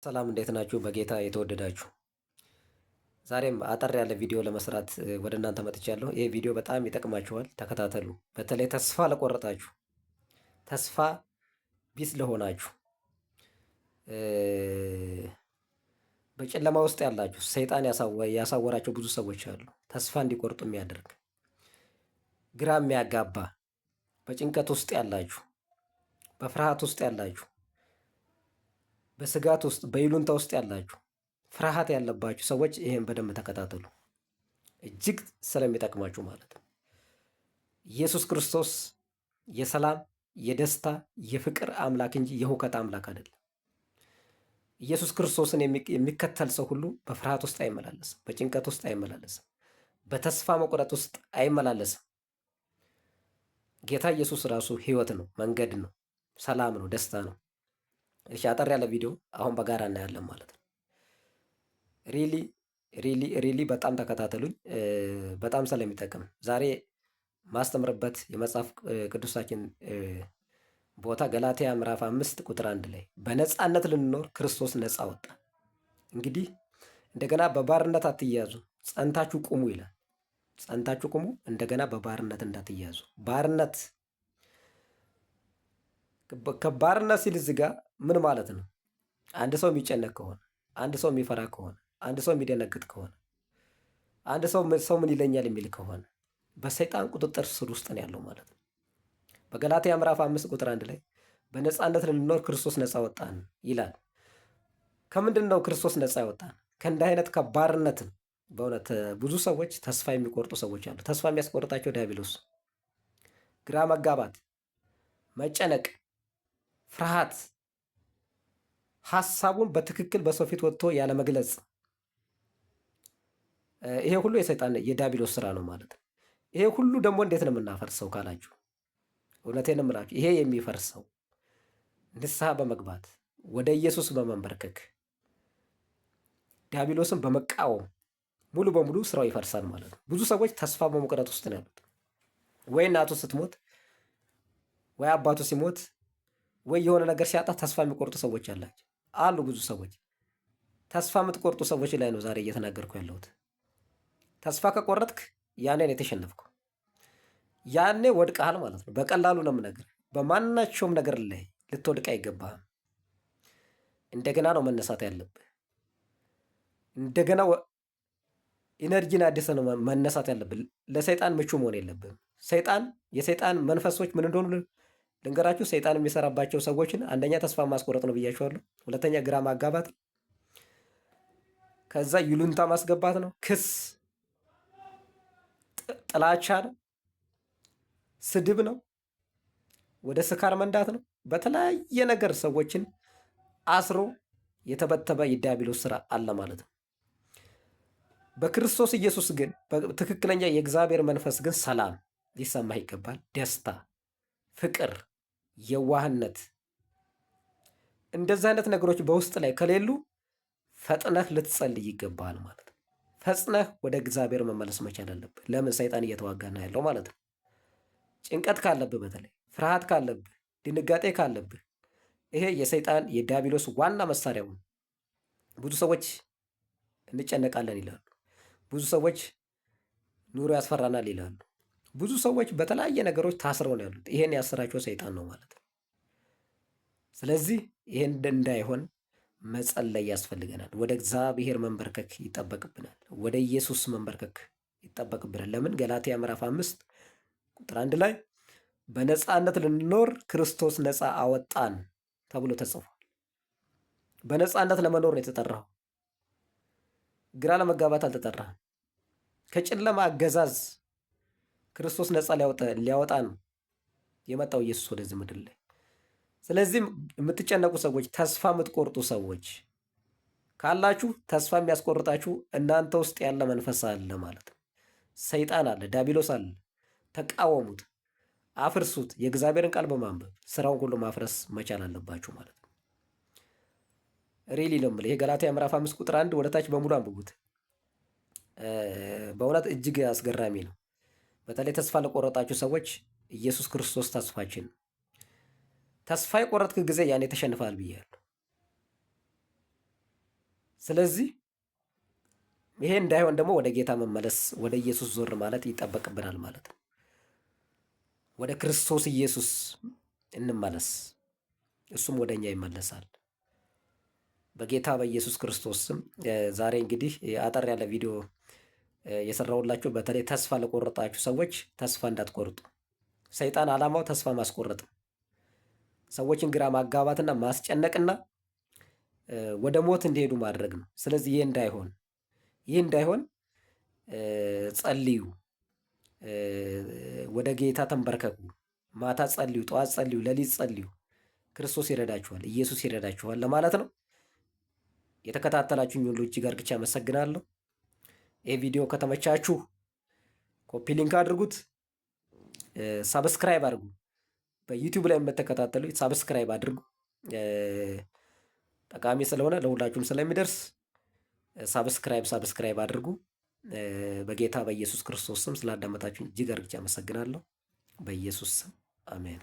ሰላም እንዴት ናችሁ? በጌታ የተወደዳችሁ ዛሬም አጠር ያለ ቪዲዮ ለመስራት ወደ እናንተ መጥቻለሁ። ይህ ቪዲዮ በጣም ይጠቅማችኋል፣ ተከታተሉ። በተለይ ተስፋ ለቆረጣችሁ፣ ተስፋ ቢስ ለሆናችሁ፣ በጨለማ ውስጥ ያላችሁ፣ ሰይጣን ያሳወራቸው ብዙ ሰዎች አሉ። ተስፋ እንዲቆርጡ የሚያደርግ ግራ የሚያጋባ፣ በጭንቀት ውስጥ ያላችሁ፣ በፍርሃት ውስጥ ያላችሁ፣ በስጋት ውስጥ በይሉንታ ውስጥ ያላችሁ፣ ፍርሃት ያለባችሁ ሰዎች ይሄን በደንብ ተከታተሉ። እጅግ ስለሚጠቅማችሁ ማለት ነው። ኢየሱስ ክርስቶስ የሰላም የደስታ የፍቅር አምላክ እንጂ የሁከት አምላክ አይደለም። ኢየሱስ ክርስቶስን የሚከተል ሰው ሁሉ በፍርሃት ውስጥ አይመላለስም፣ በጭንቀት ውስጥ አይመላለስም፣ በተስፋ መቁረጥ ውስጥ አይመላለስም። ጌታ ኢየሱስ ራሱ ሕይወት ነው፣ መንገድ ነው፣ ሰላም ነው፣ ደስታ ነው። እሺ፣ አጠር ያለ ቪዲዮ አሁን በጋራ እናያለን ማለት ነው። ሪሊ በጣም ተከታተሉኝ፣ በጣም ስለሚጠቅም ዛሬ ማስተምርበት የመጽሐፍ ቅዱሳችን ቦታ ገላትያ ምዕራፍ 5 ቁጥር 1 ላይ በነፃነት ልንኖር ክርስቶስ ነፃ ወጣ። እንግዲህ እንደገና በባርነት አትያዙ፣ ጸንታችሁ ቁሙ ይላል። ጸንታችሁ ቁሙ፣ እንደገና በባርነት እንዳትያዙ። ባርነት ከባርነት ሲል እዚህ ጋር ምን ማለት ነው? አንድ ሰው የሚጨነቅ ከሆነ፣ አንድ ሰው የሚፈራ ከሆነ፣ አንድ ሰው የሚደነግጥ ከሆነ፣ አንድ ሰው ምን ይለኛል የሚል ከሆነ በሰይጣን ቁጥጥር ስር ውስጥ ነው ያለው ማለት ነው። በገላትያ ምዕራፍ 5 ቁጥር 1 ላይ በነፃነት ልንኖር ክርስቶስ ነፃ ወጣን ይላል። ከምንድን ነው ክርስቶስ ነፃ ያወጣን? ከእንዲህ አይነት ከባርነት። በእውነት ብዙ ሰዎች ተስፋ የሚቆርጡ ሰዎች አሉ። ተስፋ የሚያስቆርጣቸው ዲያብሎስ፣ ግራ መጋባት፣ መጨነቅ፣ ፍርሃት፣ ሀሳቡን በትክክል በሰው ፊት ወጥቶ ያለመግለጽ፣ ይሄ ሁሉ የሰይጣን የዲያብሎስ ስራ ነው ማለት ነው። ይሄ ሁሉ ደግሞ እንዴት ነው የምናፈርሰው ካላችሁ፣ እውነቴን እምላችሁ ይሄ የሚፈርሰው ንስሐ በመግባት ወደ ኢየሱስ በመንበርከክ ዲያብሎስን በመቃወም ሙሉ በሙሉ ስራው ይፈርሳል ማለት ነው። ብዙ ሰዎች ተስፋ በመቁረጥ ውስጥ ነው ያሉት። ወይ እናቱ ስትሞት፣ ወይ አባቱ ሲሞት፣ ወይ የሆነ ነገር ሲያጣ ተስፋ የሚቆርጡ ሰዎች አሉ። ብዙ ሰዎች ተስፋ የምትቆርጡ ሰዎች ላይ ነው ዛሬ እየተናገርኩ ያለሁት። ተስፋ ከቆረጥክ ያኔ ነው የተሸነፍከው፣ ያኔ ወድቀሃል ማለት ነው። በቀላሉ ነው የምነግርህ። በማናቸውም ነገር ላይ ልትወድቅ አይገባህም። እንደገና ነው መነሳት ያለብህ። እንደገና ኢነርጂን አዲስ ነው መነሳት ያለብህ። ለሰይጣን ምቹ መሆን የለብህም። የሰይጣን መንፈሶች ምን እንደሆኑ ልንገራችሁ። ሰይጣን የሚሰራባቸው ሰዎችን አንደኛ ተስፋ ማስቆረጥ ነው ብያቸዋለሁ። ሁለተኛ ግራ ማጋባት ነው። ከዛ ይሉንታ ማስገባት ነው። ክስ፣ ጥላቻ ነው። ስድብ ነው። ወደ ስካር መንዳት ነው። በተለያየ ነገር ሰዎችን አስሮ የተበተበ የዲያብሎስ ስራ አለ ማለት ነው። በክርስቶስ ኢየሱስ ግን ትክክለኛ የእግዚአብሔር መንፈስ ግን ሰላም ሊሰማህ ይገባል። ደስታ፣ ፍቅር፣ የዋህነት፣ እንደዚህ አይነት ነገሮች በውስጥ ላይ ከሌሉ ፈጥነህ ልትጸልይ ይገባል ማለት ነው። ፈጥነህ ወደ እግዚአብሔር መመለስ መቻል አለብህ። ለምን? ሰይጣን እየተዋጋና ያለው ማለት ነው። ጭንቀት ካለብህ፣ በተለይ ፍርሃት ካለብህ፣ ድንጋጤ ካለብህ፣ ይሄ የሰይጣን የዲያብሎስ ዋና መሳሪያው ነው። ብዙ ሰዎች እንጨነቃለን ይላሉ። ብዙ ሰዎች ኑሮ ያስፈራናል ይላሉ። ብዙ ሰዎች በተለያየ ነገሮች ታስረው ነው ያሉት። ይሄን ያሰራቸው ሰይጣን ነው ማለት ነው። ስለዚህ ይሄን እንዳይሆን መጸለይ ያስፈልገናል። ወደ እግዚአብሔር መንበርከክ ይጠበቅብናል። ወደ ኢየሱስ መንበርከክ ይጠበቅብናል። ለምን? ገላትያ ምዕራፍ 5 ቁጥር 1 ላይ በነፃነት ልንኖር ክርስቶስ ነፃ አወጣን ተብሎ ተጽፏል። በነፃነት ለመኖር ነው የተጠራው። ግራ ለመጋባት አልተጠራህም። ከጨለማ አገዛዝ ክርስቶስ ነፃ ሊያወጣ ነው የመጣው ኢየሱስ ወደዚህ ምድር ላይ። ስለዚህም የምትጨነቁ ሰዎች፣ ተስፋ የምትቆርጡ ሰዎች ካላችሁ፣ ተስፋ የሚያስቆርጣችሁ እናንተ ውስጥ ያለ መንፈስ አለ ማለት ነው። ሰይጣን አለ፣ ዲያብሎስ አለ። ተቃወሙት፣ አፍርሱት። የእግዚአብሔርን ቃል በማንበብ ስራውን ሁሉ ማፍረስ መቻል አለባችሁ ማለት ነው። ሪሊ ነው የምልህ። ይሄ ገላትያ ምዕራፍ 5 ቁጥር 1 ወደታች በሙሉ አንብቡት። በእውነት እጅግ አስገራሚ ነው። በተለይ ተስፋ ለቆረጣችሁ ሰዎች ኢየሱስ ክርስቶስ ተስፋችን። ተስፋ የቆረጥክ ጊዜ ያኔ ተሸንፋል ብያለሁ። ስለዚህ ይሄ እንዳይሆን ደግሞ ወደ ጌታ መመለስ፣ ወደ ኢየሱስ ዞር ማለት ይጠበቅብናል ማለት ነው። ወደ ክርስቶስ ኢየሱስ እንመለስ፣ እሱም ወደ እኛ ይመለሳል። በጌታ በኢየሱስ ክርስቶስ ስም ዛሬ እንግዲህ አጠር ያለ ቪዲዮ የሰራሁላችሁ፣ በተለይ ተስፋ ለቆረጣችሁ ሰዎች ተስፋ እንዳትቆርጡ። ሰይጣን ዓላማው ተስፋ ማስቆረጥ፣ ሰዎችን ግራ ማጋባትና ማስጨነቅና ወደ ሞት እንዲሄዱ ማድረግ ነው። ስለዚህ ይህ እንዳይሆን ጸልዩ፣ ወደ ጌታ ተንበርከኩ፣ ማታ ጸልዩ፣ ጠዋት ጸልዩ፣ ሌሊት ጸልዩ። ክርስቶስ ይረዳችኋል፣ ኢየሱስ ይረዳችኋል ለማለት ነው። የተከታተላችሁኝ ሁሉ እጅግ አድርጌ አመሰግናለሁ። ይህ ቪዲዮ ከተመቻችሁ ኮፒ ሊንክ አድርጉት፣ ሳብስክራይብ አድርጉ። በዩቲዩብ ላይ የምትከታተሉ ሳብስክራይብ አድርጉ። ጠቃሚ ስለሆነ ለሁላችሁም ስለሚደርስ ሳብስክራይብ አድርጉ። በጌታ በኢየሱስ ክርስቶስ ስም ስላዳመጣችሁኝ እጅግ አድርጌ አመሰግናለሁ። በኢየሱስ ስም አሜን።